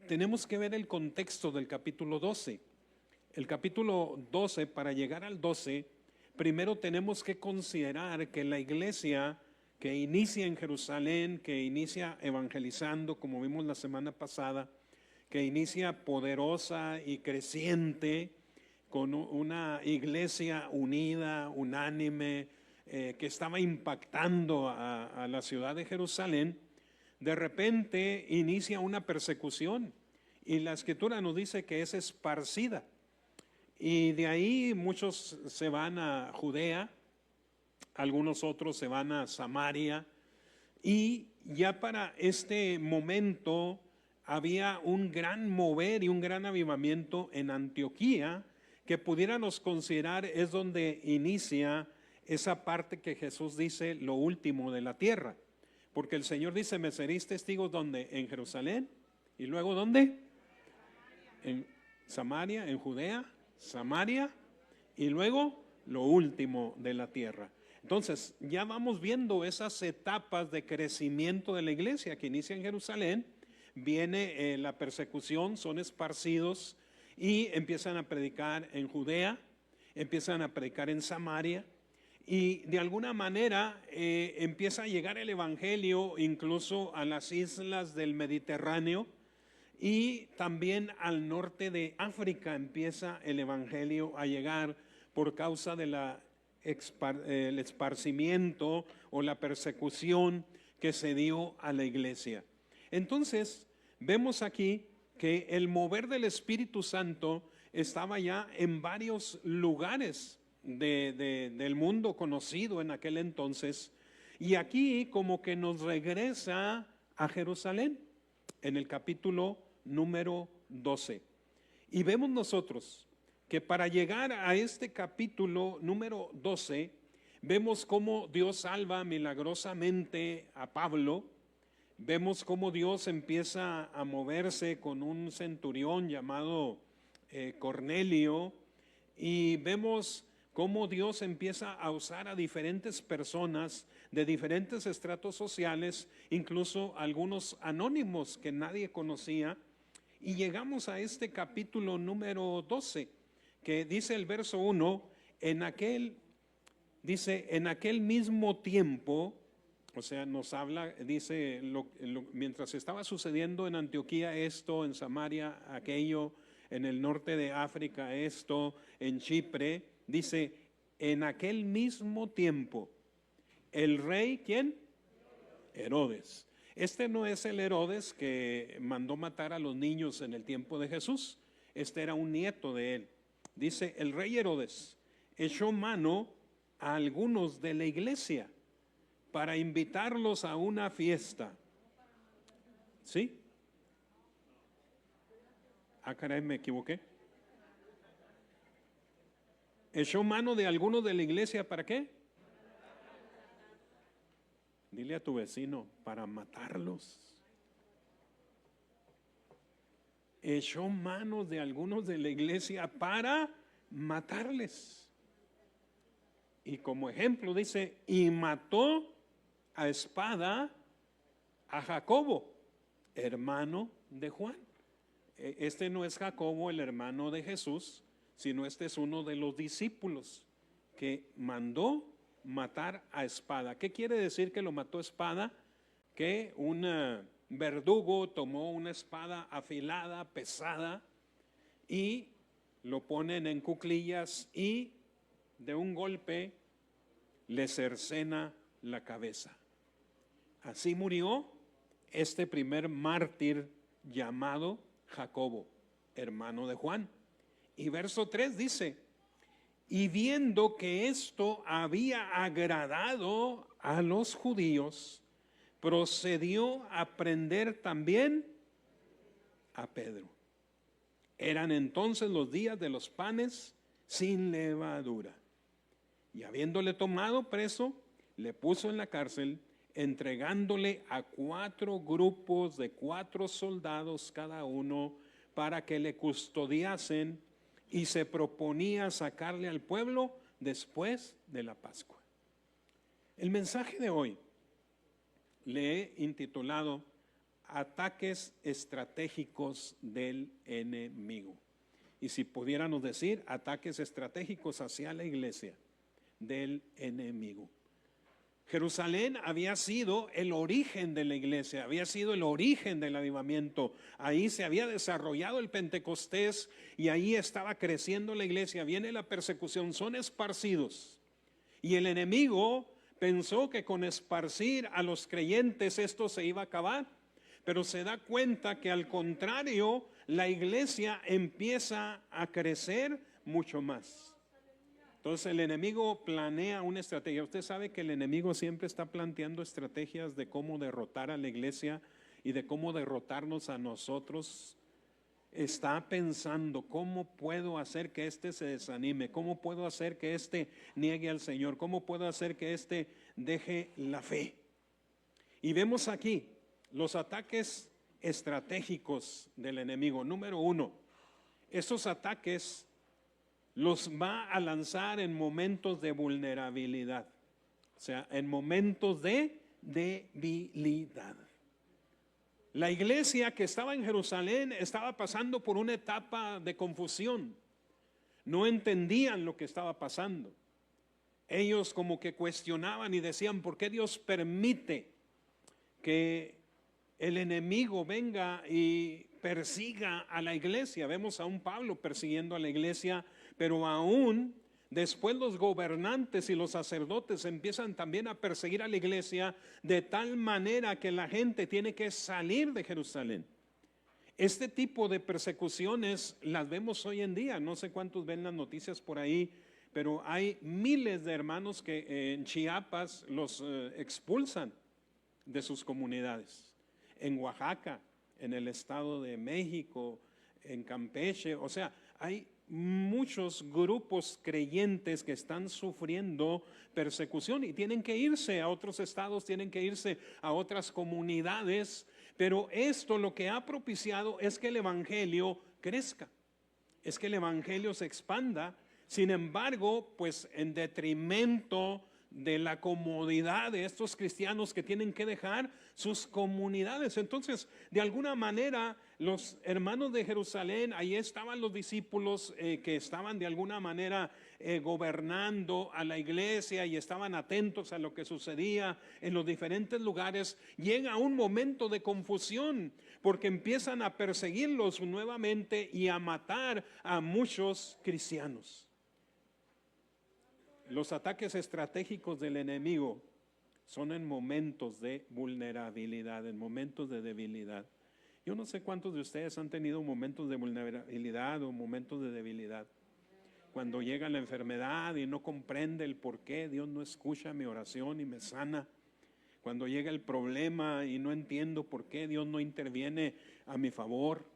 tenemos que ver el contexto del capítulo 12. El capítulo 12, para llegar al 12, primero tenemos que considerar que la iglesia que inicia en Jerusalén, que inicia evangelizando, como vimos la semana pasada, que inicia poderosa y creciente, con una iglesia unida, unánime, que estaba impactando a la ciudad de Jerusalén, de repente inicia una persecución y la escritura nos dice que es esparcida. Y de ahí muchos se van a Judea, algunos otros se van a Samaria, y ya para este momento había un gran mover y un gran avivamiento en Antioquía, que pudiéramos considerar es donde inicia esa parte que Jesús dice, lo último de la tierra. Porque el Señor dice, me seréis testigos, ¿dónde? En Jerusalén. ¿Y luego dónde? En Samaria, en Judea, Samaria, y luego lo último de la tierra. Entonces, ya vamos viendo esas etapas de crecimiento de la iglesia que inicia en Jerusalén. Viene la persecución, son esparcidos y empiezan a predicar en Judea, empiezan a predicar en Samaria, y de alguna manera empieza a llegar el evangelio incluso a las islas del Mediterráneo, y también al norte de África empieza el evangelio a llegar por causa de el esparcimiento o la persecución que se dio a la iglesia. Entonces, vemos aquí que el mover del Espíritu Santo estaba ya en varios lugares del mundo conocido en aquel entonces, y aquí como que nos regresa a Jerusalén en el capítulo número 12. Y vemos nosotros que para llegar a este capítulo número 12, vemos cómo Dios salva milagrosamente a Pablo. Vemos cómo Dios empieza a moverse con un centurión llamado Cornelio, y vemos cómo Dios empieza a usar a diferentes personas de diferentes estratos sociales, incluso algunos anónimos que nadie conocía, y llegamos a este capítulo número 12, que dice el verso 1, en aquel mismo tiempo, o sea, nos habla, dice, mientras estaba sucediendo en Antioquía esto, en Samaria aquello, en el norte de África esto, en Chipre, dice, en aquel mismo tiempo, el rey, ¿quién? Herodes. Este no es el Herodes que mandó matar a los niños en el tiempo de Jesús, este era un nieto de él. Dice, el rey Herodes echó mano a algunos de la iglesia para invitarlos a una fiesta. ¿Sí? Ah, caray, me equivoqué. Echó mano de algunos de la iglesia, ¿para qué? Dile a tu vecino, para matarlos. Echó mano de algunos de la iglesia para matarles. Y como ejemplo dice, y mató a espada a Jacobo, hermano de Juan. Este no es Jacobo, el hermano de Jesús, sino este es uno de los discípulos que mandó matar a espada. ¿Qué quiere decir que lo mató a espada? Que un verdugo tomó una espada afilada, pesada, y lo ponen en cuclillas y de un golpe le cercena la cabeza. Así murió este primer mártir llamado Jacobo, hermano de Juan. Y verso 3 dice, y viendo que esto había agradado a los judíos, procedió a prender también a Pedro. Eran entonces los días de los panes sin levadura. Y habiéndole tomado preso, le puso en la cárcel, entregándole a 4 grupos de 4 soldados cada uno, para que le custodiasen, y se proponía sacarle al pueblo después de la Pascua. El mensaje de hoy le he intitulado ataques estratégicos del enemigo. Y si pudiéramos decir, ataques estratégicos hacia la iglesia del enemigo. Jerusalén había sido el origen de la iglesia, había sido el origen del avivamiento. Ahí se había desarrollado el Pentecostés y ahí estaba creciendo la iglesia. Viene la persecución, son esparcidos. Y el enemigo pensó que con esparcir a los creyentes esto se iba a acabar, pero se da cuenta que al contrario, la iglesia empieza a crecer mucho más. Entonces el enemigo planea una estrategia. Usted sabe que el enemigo siempre está planteando estrategias de cómo derrotar a la iglesia y de cómo derrotarnos a nosotros. Está pensando, ¿cómo puedo hacer que éste se desanime? ¿Cómo puedo hacer que éste niegue al Señor? ¿Cómo puedo hacer que éste deje la fe? Y vemos aquí los ataques estratégicos del enemigo. Número uno, estos ataques los va a lanzar en momentos de vulnerabilidad, o sea, en momentos de debilidad. La iglesia que estaba en Jerusalén estaba pasando por una etapa de confusión. No entendían lo que estaba pasando. Ellos como que cuestionaban y decían, ¿por qué Dios permite que el enemigo venga y persiga a la iglesia? Vemos a un Pablo persiguiendo a la iglesia, pero aún después los gobernantes y los sacerdotes empiezan también a perseguir a la iglesia de tal manera que la gente tiene que salir de Jerusalén. Este tipo de persecuciones las vemos hoy en día. No sé cuántos ven las noticias por ahí, pero hay miles de hermanos que en Chiapas los expulsan de sus comunidades. En Oaxaca, en el Estado de México, en Campeche, o sea, hay muchos grupos creyentes que están sufriendo persecución y tienen que irse a otros estados, tienen que irse a otras comunidades, pero esto lo que ha propiciado es que el evangelio crezca, es que el evangelio se expanda. Sin embargo, pues en detrimento de la comodidad de estos cristianos que tienen que dejar sus comunidades. Entonces, de alguna manera, los hermanos de Jerusalén, ahí estaban los discípulos que estaban de alguna manera gobernando a la iglesia y estaban atentos a lo que sucedía en los diferentes lugares. Llega un momento de confusión porque empiezan a perseguirlos nuevamente y a matar a muchos cristianos. Los ataques estratégicos del enemigo son en momentos de vulnerabilidad, en momentos de debilidad. Yo no sé cuántos de ustedes han tenido momentos de vulnerabilidad o momentos de debilidad. Cuando llega la enfermedad y no comprende el por qué, Dios no escucha mi oración y me sana. Cuando llega el problema y no entiendo por qué, Dios no interviene a mi favor.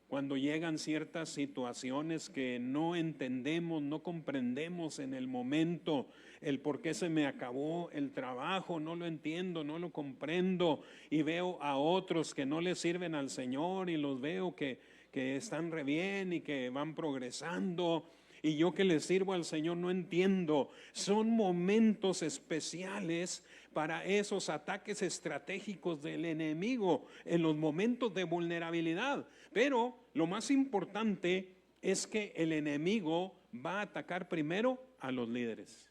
Cuando llegan ciertas situaciones que no entendemos, no comprendemos en el momento, el por qué se me acabó el trabajo, no lo entiendo, no lo comprendo, y veo a otros que no le sirven al Señor y los veo que están re bien y que van progresando, y yo que les sirvo al Señor no entiendo. Son momentos especiales para esos ataques estratégicos del enemigo en los momentos de vulnerabilidad. Pero lo más importante es que el enemigo va a atacar primero a los líderes.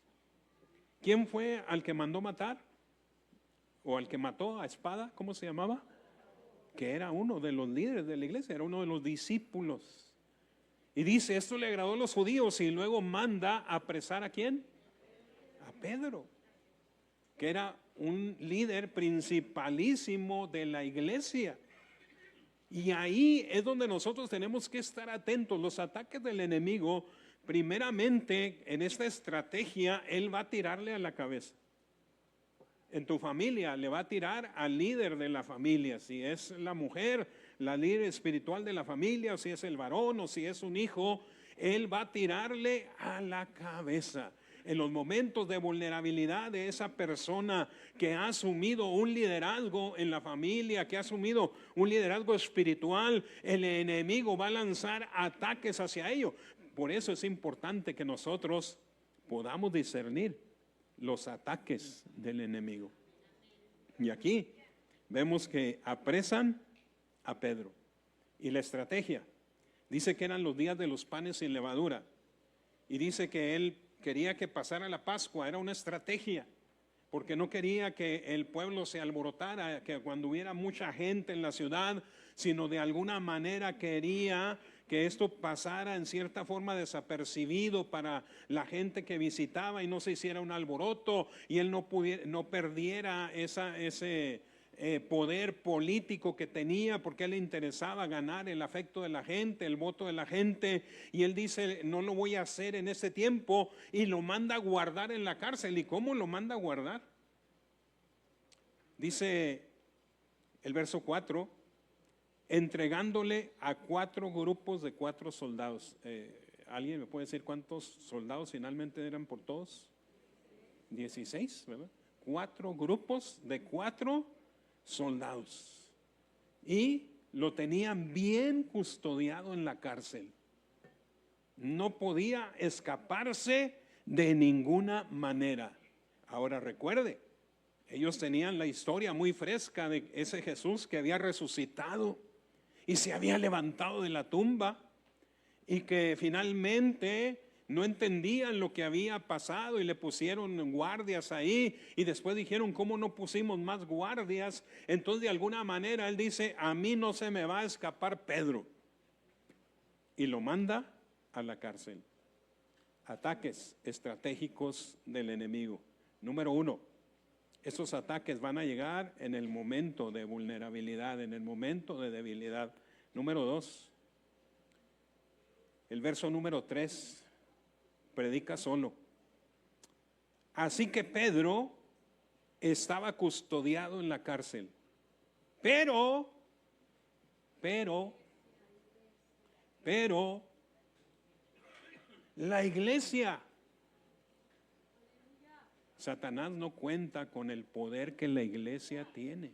¿Quién fue al que mandó matar? ¿O al que mató a espada? ¿Cómo se llamaba? Que era uno de los líderes de la iglesia, era uno de los discípulos. Y dice, esto le agradó a los judíos, y luego manda a apresar ¿a quién? A Pedro, que era un líder principalísimo de la iglesia. Y ahí es donde nosotros tenemos que estar atentos. Los ataques del enemigo, primeramente en esta estrategia, él va a tirarle a la cabeza. En tu familia le va a tirar al líder de la familia, si es la mujer, la líder espiritual de la familia, o si es el varón, o si es un hijo, él va a tirarle a la cabeza. En los momentos de vulnerabilidad de esa persona que ha asumido un liderazgo en la familia, que ha asumido un liderazgo espiritual, el enemigo va a lanzar ataques hacia ello. Por eso es importante que nosotros podamos discernir los ataques del enemigo. Y aquí vemos que apresan a Pedro. Y la estrategia, dice que eran los días de los panes sin levadura. Y dice que él quería que pasara la Pascua, era una estrategia, porque no quería que el pueblo se alborotara, que cuando hubiera mucha gente en la ciudad, sino de alguna manera quería que esto pasara en cierta forma desapercibido para la gente que visitaba y no se hiciera un alboroto y él no perdiera ese poder político que tenía, porque a él le interesaba ganar el afecto de la gente, el voto de la gente, y él dice, no lo voy a hacer en ese tiempo, y lo manda a guardar en la cárcel. ¿Y cómo lo manda a guardar? Dice el verso 4, entregándole a 4 grupos de 4 soldados. ¿Alguien me puede decir cuántos soldados finalmente eran por todos? 16, ¿verdad? 4 grupos de 4 soldados. Y lo tenían bien custodiado en la cárcel. No podía escaparse de ninguna manera. Ahora recuerde, ellos tenían la historia muy fresca de ese Jesús que había resucitado y se había levantado de la tumba, y que finalmente no entendían lo que había pasado y le pusieron guardias ahí, y después dijeron, ¿cómo no pusimos más guardias? Entonces de alguna manera él dice, a mí no se me va a escapar Pedro, y lo manda a la cárcel. Ataques estratégicos del enemigo. Número 1, esos ataques van a llegar en el momento de vulnerabilidad, en el momento de debilidad. Número 2, el verso número 3, predica solo. Así que Pedro estaba custodiado en la cárcel, pero, la iglesia, Satanás no cuenta con el poder que la iglesia tiene.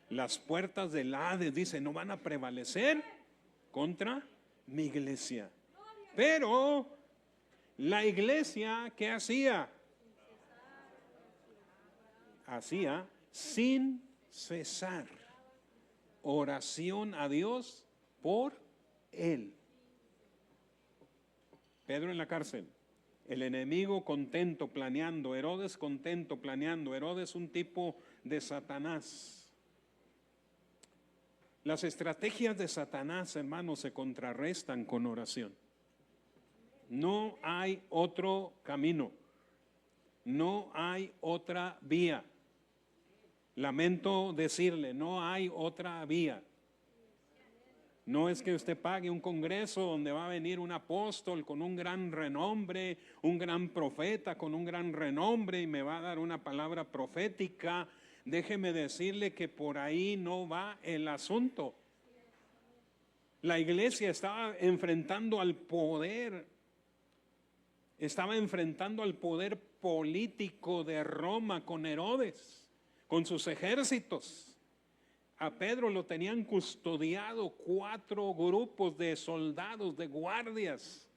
Las puertas del Hades, dice, no van a prevalecer contra mi iglesia. Pero la iglesia, ¿qué hacía? Hacía sin cesar oración a Dios por él. Pedro en la cárcel, el enemigo contento planeando, Herodes contento planeando, Herodes un tipo de Satanás. Las estrategias de Satanás, hermanos, se contrarrestan con oración. No hay otro camino, no hay otra vía. Lamento decirle, no hay otra vía. No es que usted pague un congreso donde va a venir un apóstol con un gran renombre, un gran profeta con un gran renombre y me va a dar una palabra profética. Déjeme decirle que por ahí no va el asunto. La iglesia estaba enfrentando al poder, estaba enfrentando al poder político de Roma con Herodes, con sus ejércitos. A Pedro lo tenían custodiado 4 grupos de soldados, de guardias,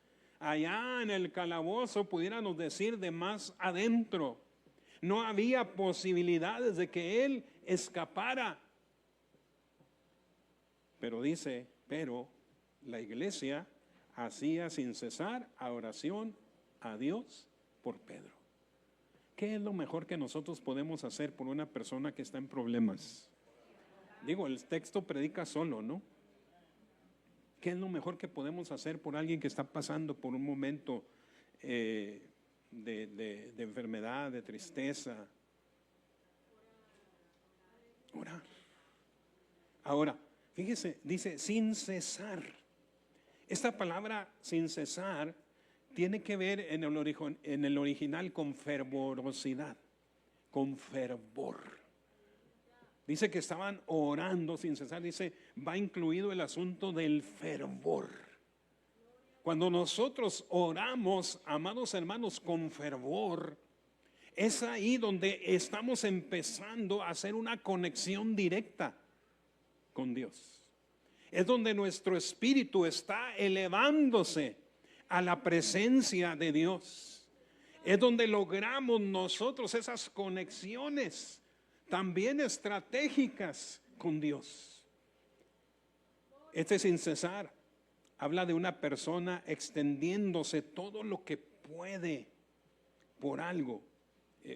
allá en el calabozo, pudiéramos decir, de más adentro. No había posibilidades de que él escapara. Pero dice, pero la iglesia hacía sin cesar oración a Dios por Pedro. ¿Qué es lo mejor que nosotros podemos hacer por una persona que está en problemas? Digo, el texto predica solo, ¿no? ¿Qué es lo mejor que podemos hacer por alguien que está pasando por un momento de enfermedad, de tristeza? Orar. Ahora, fíjese, dice sin cesar. Esta palabra sin cesar tiene que ver en el original con fervorosidad, con fervor. Dice que estaban orando sin cesar, dice, va incluido el asunto del fervor. Cuando nosotros oramos, amados hermanos, con fervor, es ahí donde estamos empezando a hacer una conexión directa con Dios. Es donde nuestro espíritu está elevándose a la presencia de Dios. Es donde logramos nosotros esas conexiones también estratégicas con Dios. Este sin cesar habla de una persona extendiéndose todo lo que puede por algo.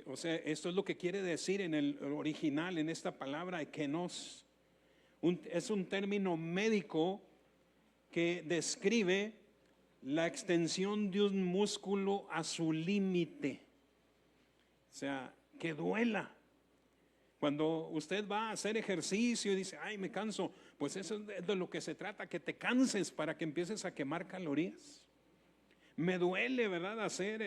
O sea, esto es lo que quiere decir en el original, en esta palabra ekenos. Es un término médico que describe la extensión de un músculo a su límite. O sea, que duela. Cuando usted va a hacer ejercicio y dice, ay, me canso, pues eso es de lo que se trata, que te canses para que empieces a quemar calorías. Me duele, ¿verdad?, hacer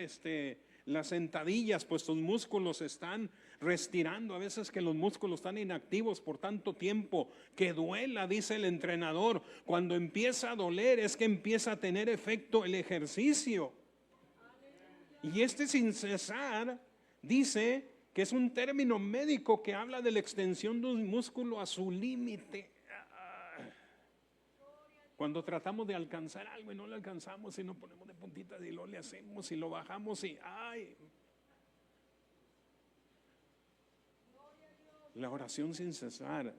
las sentadillas, pues tus músculos están restirando, a veces que los músculos están inactivos por tanto tiempo, que duela, dice el entrenador. Cuando empieza a doler es que empieza a tener efecto el ejercicio. Y sin cesar dice que es un término médico que habla de la extensión de un músculo a su límite. Cuando tratamos de alcanzar algo y no lo alcanzamos y nos ponemos de puntitas y lo le hacemos y lo bajamos y ¡ay! La oración sin cesar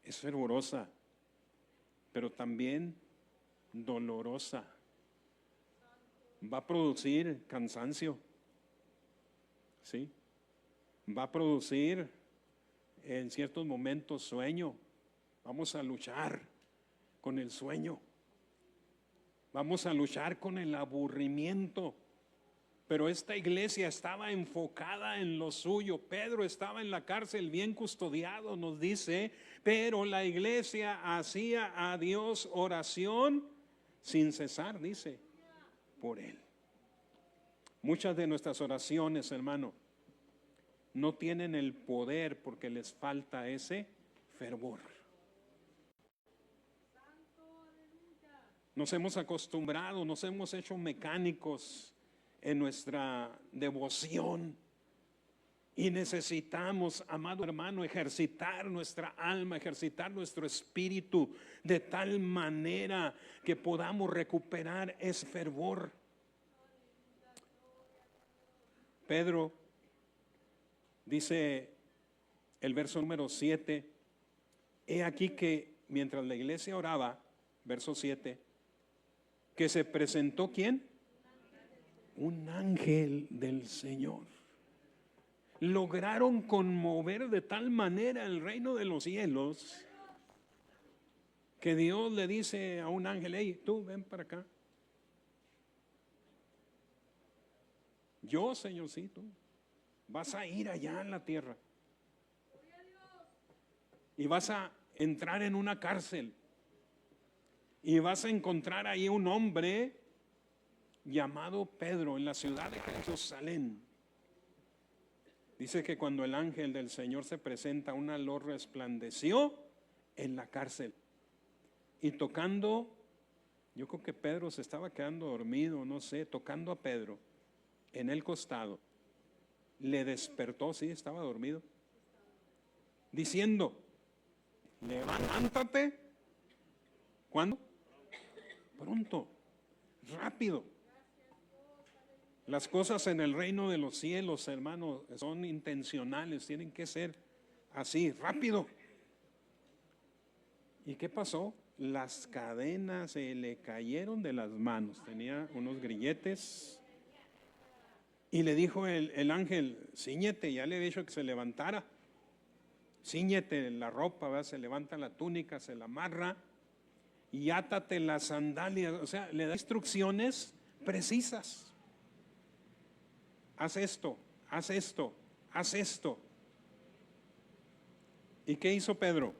es fervorosa, pero también dolorosa. Va a producir cansancio, ¿sí? Va a producir en ciertos momentos sueño. Vamos a luchar con el sueño. Vamos a luchar con el aburrimiento. Pero esta iglesia estaba enfocada en lo suyo. Pedro estaba en la cárcel bien custodiado, nos dice, pero la iglesia hacía a Dios oración sin cesar, dice, por él. Muchas de nuestras oraciones, hermano, no tienen el poder porque les falta ese fervor. Nos hemos acostumbrado, nos hemos hecho mecánicos en nuestra devoción y necesitamos, amado hermano, ejercitar nuestra alma, ejercitar nuestro espíritu de tal manera que podamos recuperar ese fervor. Pedro dice el verso número 7, he aquí que mientras la iglesia oraba, verso 7, que se presentó ¿quién? Un ángel del Señor. Lograron conmover de tal manera el reino de los cielos que Dios le dice a un ángel, hey, tú ven para acá. Yo, Señorcito, vas a ir allá en la tierra y vas a entrar en una cárcel y vas a encontrar ahí un hombre llamado Pedro en la ciudad de Jerusalén. Dice que cuando el ángel del Señor se presenta, una luz resplandeció en la cárcel y tocando, yo creo que Pedro se estaba quedando dormido, no sé, tocando a Pedro en el costado, le despertó, sí, estaba dormido, diciendo, levántate. ¿Cuándo? Pronto, rápido. Las cosas en el reino de los cielos, hermanos, son intencionales, tienen que ser así, rápido. ¿Y qué pasó? Las cadenas se le cayeron de las manos, tenía unos grilletes. Y le dijo el ángel, cíñete, ya le había dicho que se levantara. Cíñete la ropa, ¿verdad? Se levanta la túnica, se la amarra y átate las sandalias. O sea, le da instrucciones precisas. Haz esto, haz esto, haz esto. ¿Y qué hizo Pedro?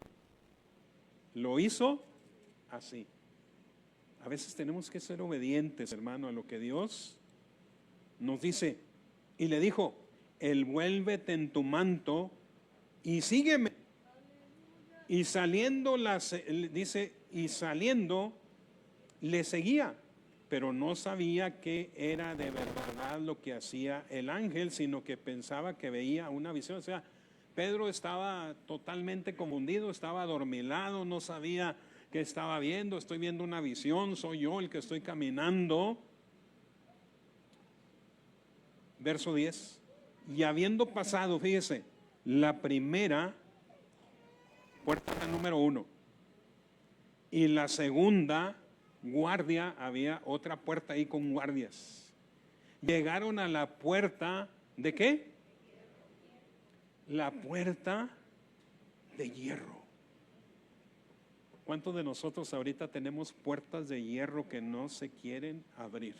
Lo hizo así. A veces tenemos que ser obedientes, hermano, a lo que Dios nos dice. Y le dijo, envuélvete en tu manto y sígueme. Y saliendo, dice, y saliendo, le seguía. Pero no sabía que era de verdad lo que hacía el ángel, sino que pensaba que veía una visión. O sea, Pedro estaba totalmente confundido, estaba adormilado, no sabía qué estaba viendo. Estoy viendo una visión, soy yo el que estoy caminando. Verso 10. Y habiendo pasado, fíjese, La primera, puerta número 1. Y la segunda guardia, había otra puerta ahí con guardias. Llegaron a la puerta, ¿de qué? La puerta de hierro. ¿Cuántos de nosotros ahorita tenemos puertas de hierro que no se quieren abrir?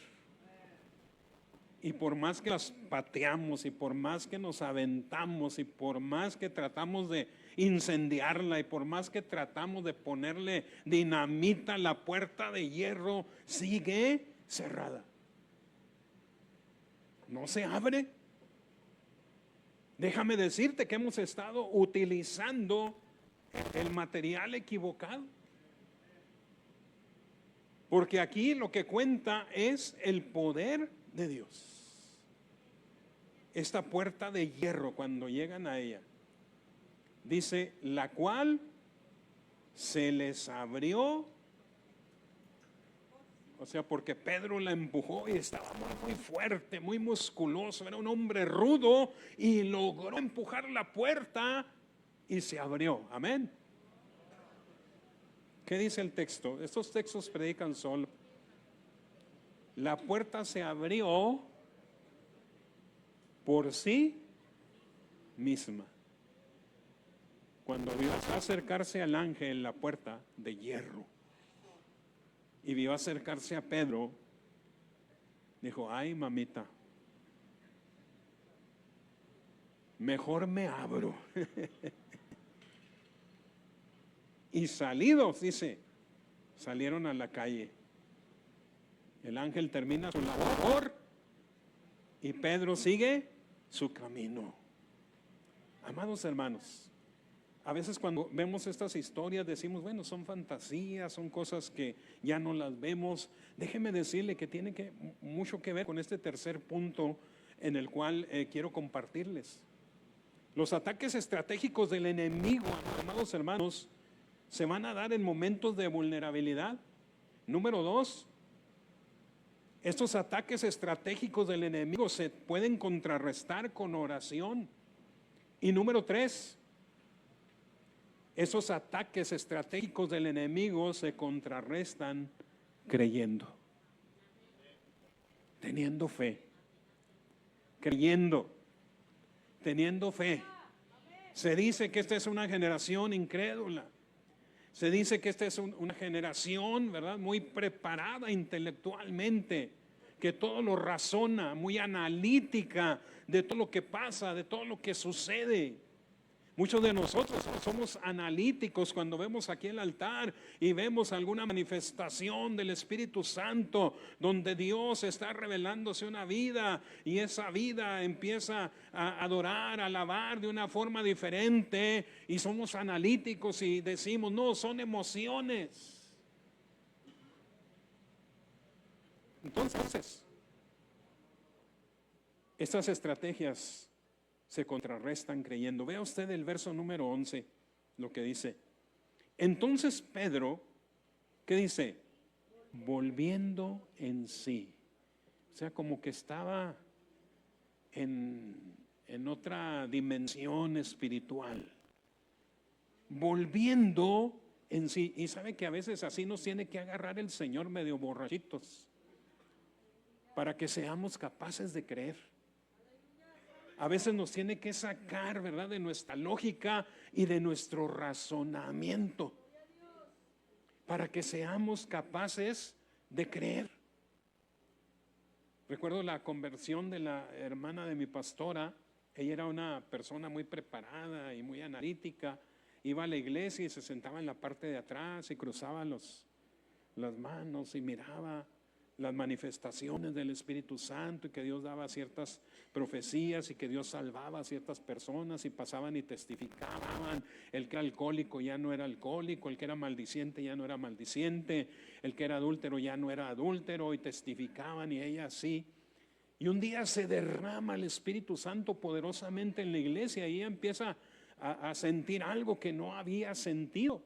Y por más que las pateamos y por más que nos aventamos y por más que tratamos de incendiarla y por más que tratamos de ponerle dinamita, la puerta de hierro sigue cerrada. No se abre. Déjame decirte que hemos estado utilizando el material equivocado. Porque aquí lo que cuenta es el poder de Dios. Esta puerta de hierro, cuando llegan a ella, dice, la cual se les abrió. O sea, porque Pedro la empujó y estaba muy fuerte, muy musculoso, era un hombre rudo y logró empujar la puerta y se abrió. Amén. ¿Qué dice el texto? Estos textos predican solo. La puerta se abrió por sí misma. Cuando vio acercarse al ángel en la puerta de hierro y vio acercarse a Pedro, dijo, ay mamita, mejor me abro. Y salidos, dice, salieron a la calle. El ángel termina su labor y Pedro sigue su camino. Amados hermanos, a veces cuando vemos estas historias decimos, bueno, son fantasías, son cosas que ya no las vemos. Déjeme decirle que tiene mucho que ver con este tercer punto en el cual quiero compartirles. Los ataques estratégicos del enemigo, amados hermanos, se van a dar en momentos de vulnerabilidad. Número 2, estos ataques estratégicos del enemigo se pueden contrarrestar con oración. Y número 3, esos ataques estratégicos del enemigo se contrarrestan creyendo, teniendo fe, creyendo, teniendo fe. Se dice que esta es una generación incrédula. Se dice que esta es una generación, ¿verdad?, muy preparada intelectualmente, que todo lo razona, muy analítica de todo lo que pasa, de todo lo que sucede. Muchos de nosotros somos analíticos cuando vemos aquí el altar y vemos alguna manifestación del Espíritu Santo donde Dios está revelándose una vida y esa vida empieza a adorar, a alabar de una forma diferente y somos analíticos y decimos, no, son emociones. Entonces, estas estrategias se contrarrestan creyendo. Vea usted el verso número 11, lo que dice. Entonces Pedro, ¿qué dice? Volviendo en sí. O sea, como que estaba en otra dimensión espiritual. Volviendo en sí. Y sabe que a veces así nos tiene que agarrar el Señor medio borrachitos para que seamos capaces de creer. A veces nos tiene que sacar, ¿verdad?, de nuestra lógica y de nuestro razonamiento para que seamos capaces de creer. Recuerdo la conversión de la hermana de mi pastora. Ella era una persona muy preparada y muy analítica. Iba a la iglesia y se sentaba en la parte de atrás y cruzaba las manos y miraba las manifestaciones del Espíritu Santo y que Dios daba ciertas profecías y que Dios salvaba a ciertas personas y pasaban y testificaban. El que era alcohólico ya no era alcohólico, el que era maldiciente ya no era maldiciente, el que era adúltero ya no era adúltero, y testificaban, y ella así. Y un día se derrama el Espíritu Santo poderosamente en la iglesia y ella empieza a sentir algo que no había sentido.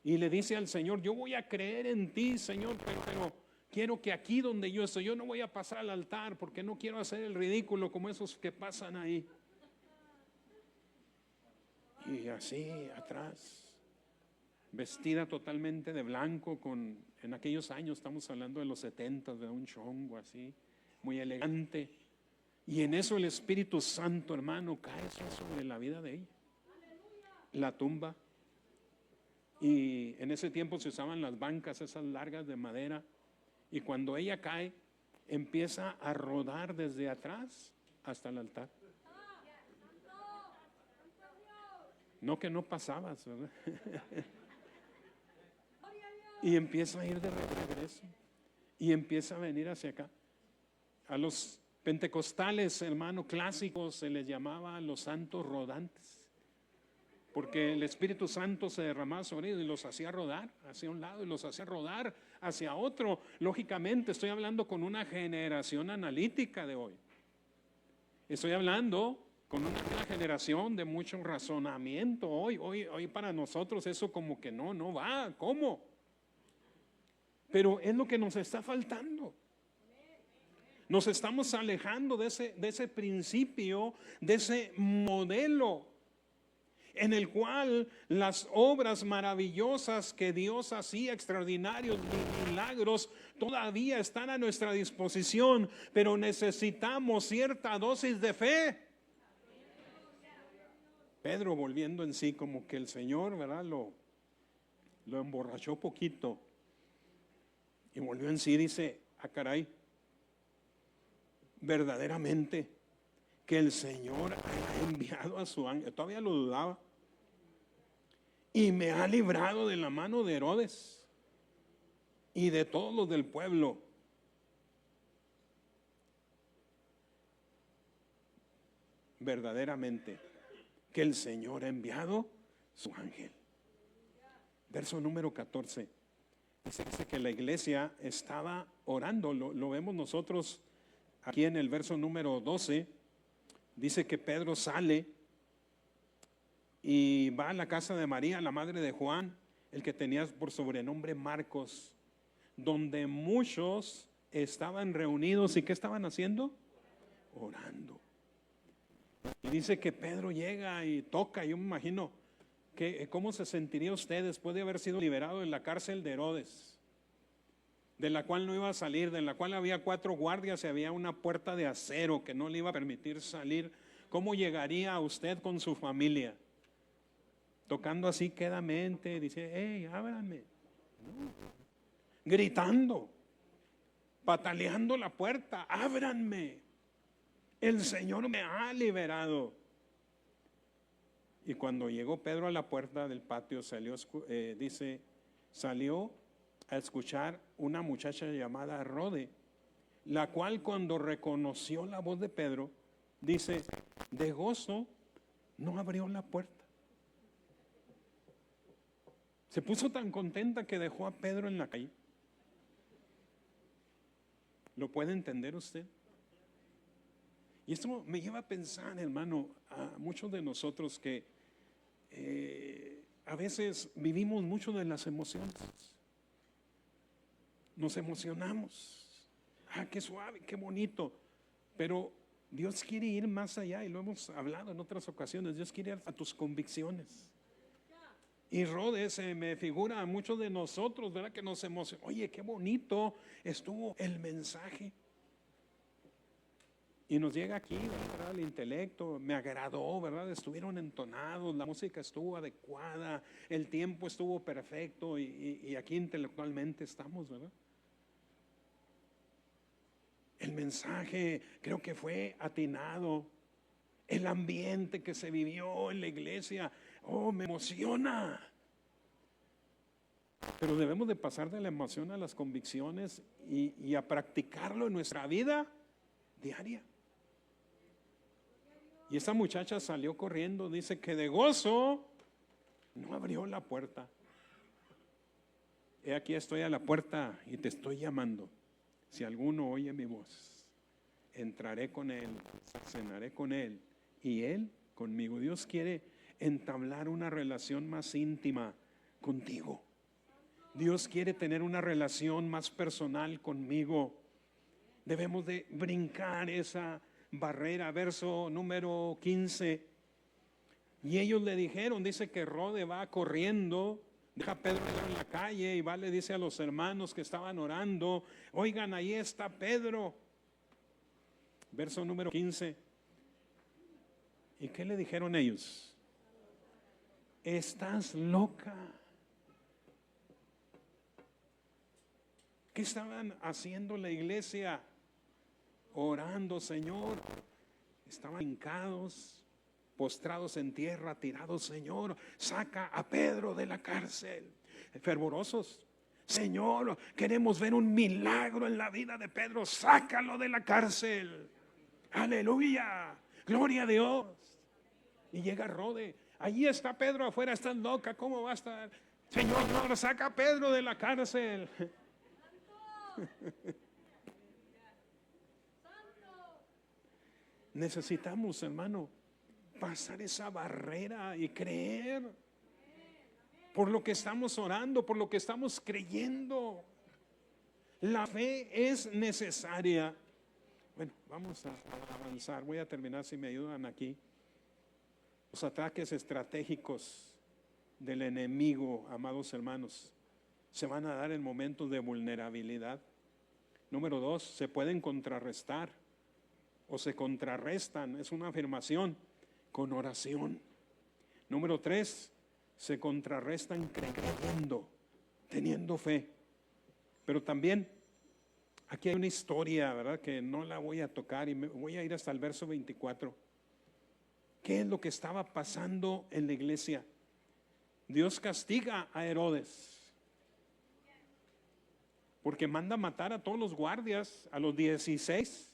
Y le dice al Señor, yo voy a creer en ti, Señor, pero quiero que aquí donde yo estoy, yo no voy a pasar al altar porque no quiero hacer el ridículo como esos que pasan ahí. y así atrás, vestida totalmente de blanco, en aquellos años, estamos hablando de los 70, de un chongo así, muy elegante. Y en eso el Espíritu Santo, hermano, cae sobre la vida de ella. La tumba. Y en ese tiempo se usaban las bancas, esas largas de madera. Y cuando ella cae, empieza a rodar desde atrás hasta el altar. No que no pasabas, ¿verdad? Y empieza a ir de regreso. Y empieza a venir hacia acá. A los pentecostales, hermano, clásicos, se les llamaba los santos rodantes. Porque el Espíritu Santo se derramaba sobre ellos y los hacía rodar hacia un lado y los hacía rodar hacia otro. Lógicamente, estoy hablando con una generación analítica de hoy. Estoy hablando con una generación de mucho razonamiento. Hoy para nosotros eso como que no va. ¿Cómo? Pero es lo que nos está faltando. Nos estamos alejando de ese principio, de ese modelo en el cual las obras maravillosas que Dios hacía, extraordinarios milagros, todavía están a nuestra disposición, pero necesitamos cierta dosis de fe. Pedro, volviendo en sí, como que el Señor, ¿verdad? Lo emborrachó poquito y volvió en sí, dice, caray, verdaderamente que el Señor ha enviado a su ángel, todavía lo dudaba, y me ha librado de la mano de Herodes y de todos los del pueblo. Verdaderamente que el Señor ha enviado su ángel. Verso número 14. Dice que la iglesia estaba orando, lo vemos nosotros aquí en el verso número 12. Dice que Pedro sale y va a la casa de María, la madre de Juan, el que tenía por sobrenombre Marcos, donde muchos estaban reunidos. ¿Y qué estaban haciendo? Orando. Y dice que Pedro llega y toca. Yo me imagino cómo se sentiría usted después de haber sido liberado de la cárcel de Herodes, de la cual no iba a salir, de la cual había 4 guardias y había una puerta de acero que no le iba a permitir salir. ¿Cómo llegaría usted con su familia? Tocando así quedamente, dice, hey, ábranme. Gritando, pataleando la puerta, ábranme. El Señor me ha liberado. Y cuando llegó Pedro a la puerta del patio, salió a escuchar una muchacha llamada Rode, la cual cuando reconoció la voz de Pedro, dice, de gozo no abrió la puerta. Se puso tan contenta que dejó a Pedro en la calle. ¿Lo puede entender usted? Y esto me lleva a pensar, hermano, a muchos de nosotros que a veces vivimos mucho de las emociones. Nos emocionamos. Qué suave, qué bonito. Pero Dios quiere ir más allá, y lo hemos hablado en otras ocasiones. Dios quiere ir a tus convicciones. Y Rodes me figura a muchos de nosotros, ¿verdad? Que nos emociona. Oye, qué bonito estuvo el mensaje. Y nos llega aquí, ¿verdad? El intelecto, me agradó, ¿verdad? Estuvieron entonados, la música estuvo adecuada, el tiempo estuvo perfecto y aquí intelectualmente estamos, ¿verdad? El mensaje creo que fue atinado. El ambiente que se vivió en la iglesia, me emociona. Pero debemos de pasar de la emoción a las convicciones y a practicarlo en nuestra vida diaria. Y esa muchacha salió corriendo, dice que de gozo no abrió la puerta. He aquí estoy a la puerta y te estoy llamando. Si alguno oye mi voz, entraré con él, cenaré con él y él conmigo. Dios quiere entablar una relación más íntima contigo. Dios quiere tener una relación más personal conmigo. Debemos de brincar esa barrera. Verso número 15. Y ellos le dijeron, dice que Herodes va corriendo, deja a Pedro en la calle y va, le dice a los hermanos que estaban orando, oigan, ahí está Pedro. Verso número 15. ¿Y qué le dijeron ellos? Estás loca. ¿Qué estaban haciendo la iglesia? Orando, Señor. Estaban hincados, postrados en tierra, tirados, Señor, saca a Pedro de la cárcel. Fervorosos. Señor, queremos ver un milagro en la vida de Pedro, sácalo de la cárcel. Aleluya, gloria a Dios. Y llega Herodes, allí está Pedro afuera, estás loca, ¿cómo va a estar? Señor, no, saca a Pedro de la cárcel. Necesitamos, hermano, pasar esa barrera y creer por lo que estamos orando, por lo que estamos creyendo. La fe es necesaria. Bueno, vamos a avanzar. Voy a terminar si me ayudan aquí. Los ataques estratégicos del enemigo, amados hermanos, se van a dar en momentos de vulnerabilidad. Número 2, se pueden contrarrestar o se contrarrestan, es una afirmación, con oración. Número 3, se contrarrestan creyendo, teniendo fe. Pero también aquí hay una historia, ¿verdad?, que no la voy a tocar y me voy a ir hasta el verso 24. ¿Qué es lo que estaba pasando en la iglesia? Dios castiga a Herodes porque manda matar a todos los guardias, a los 16.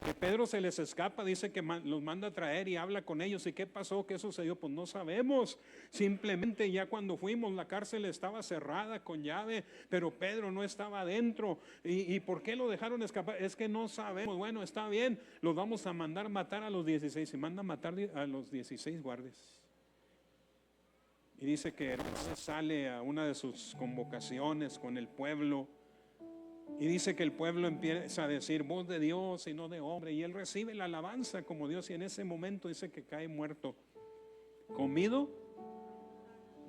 Que Pedro se les escapa, dice que los manda a traer y habla con ellos. ¿Y qué pasó? ¿Qué sucedió? Pues no sabemos. Simplemente ya cuando fuimos, la cárcel estaba cerrada con llave, pero Pedro no estaba adentro. ¿Y por qué lo dejaron escapar? Es que no sabemos. Bueno, está bien, los vamos a mandar matar a los 16. Y manda a matar a los 16 guardias. Y dice que Herodes sale a una de sus convocaciones con el pueblo. Y dice que el pueblo empieza a decir voz de Dios y no de hombre. Y él recibe la alabanza como Dios. Y en ese momento dice que cae muerto, comido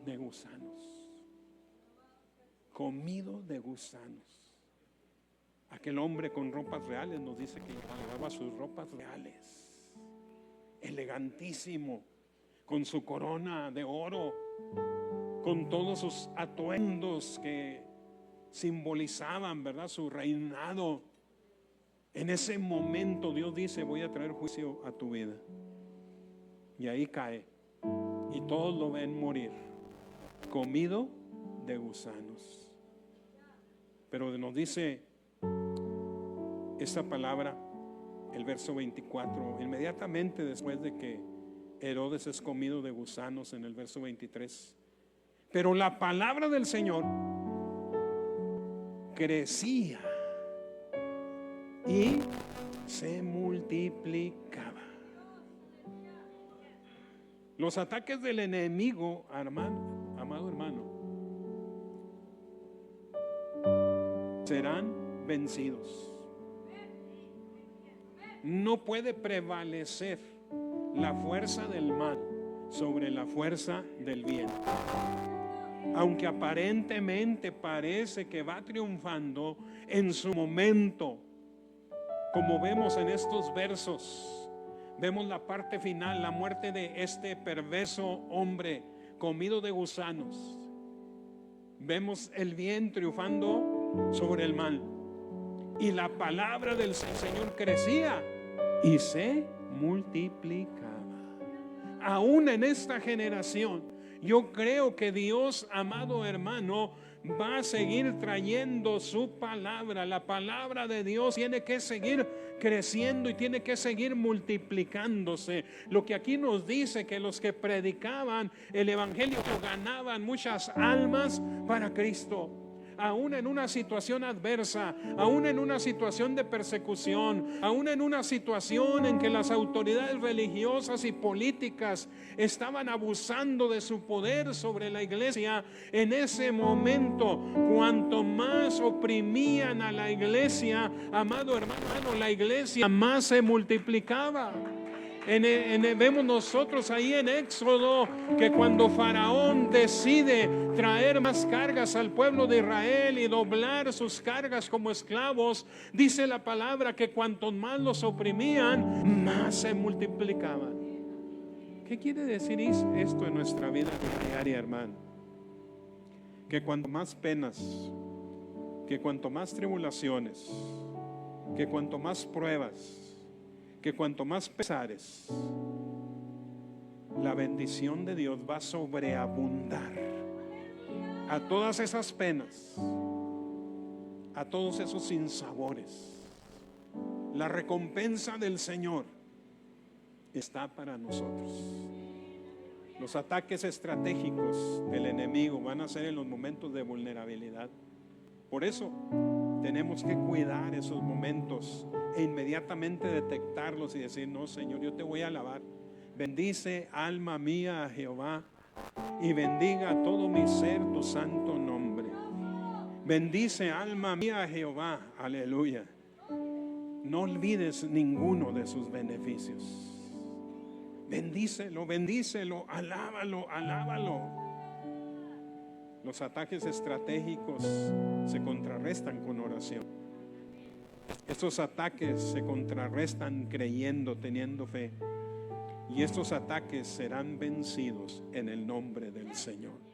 de gusanos. Comido de gusanos. Aquel hombre con ropas reales nos dice que llevaba sus ropas reales. Elegantísimo, con su corona de oro, con todos sus atuendos que simbolizaban, ¿verdad?, su reinado. En ese momento Dios dice: voy a traer juicio a tu vida. Y ahí cae. Y todos lo ven morir, comido de gusanos. Pero nos dice esta palabra, el verso 24, inmediatamente después de que Herodes es comido de gusanos, en el verso 23. Pero la palabra del Señor crecía y se multiplicaba. Los ataques del enemigo, amado hermano, serán vencidos. No puede prevalecer la fuerza del mal sobre la fuerza del bien. Aunque aparentemente parece que va triunfando, en su momento, como vemos en estos versos, vemos la parte final, la muerte de este perverso hombre comido de gusanos. Vemos el bien triunfando sobre el mal. Y la palabra del Señor crecía y se multiplicaba. Aún en esta generación, yo creo que Dios, amado hermano, va a seguir trayendo su palabra. La palabra de Dios tiene que seguir creciendo y tiene que seguir multiplicándose. Lo que aquí nos dice, que los que predicaban el evangelio ganaban muchas almas para Cristo. Aún en una situación adversa, aún en una situación de persecución, aún en una situación en que las autoridades religiosas y políticas estaban abusando de su poder sobre la iglesia, en ese momento, cuanto más oprimían a la iglesia, amado hermano, la iglesia más se multiplicaba. Vemos nosotros ahí en Éxodo que cuando Faraón decide traer más cargas al pueblo de Israel y doblar sus cargas como esclavos, dice la palabra que cuantos más los oprimían, más se multiplicaban. ¿Qué quiere decir esto en nuestra vida diaria, hermano? Que cuanto más penas, que cuanto más tribulaciones, que cuanto más pruebas, que cuanto más pesares, la bendición de Dios va a sobreabundar a todas esas penas, a todos esos sinsabores. La recompensa del Señor está para nosotros. Los ataques estratégicos del enemigo van a ser en los momentos de vulnerabilidad. Por eso tenemos que cuidar esos momentos e inmediatamente detectarlos y decir: no, Señor, yo te voy a alabar. Bendice, alma mía, a Jehová, y bendiga a todo mi ser tu santo nombre. Bendice, alma mía, a Jehová. Aleluya. No olvides ninguno de sus beneficios. Bendícelo, bendícelo, alábalo, alábalo. Los ataques estratégicos se contrarrestan con oración. Estos ataques se contrarrestan creyendo, teniendo fe. Y estos ataques serán vencidos en el nombre del Señor.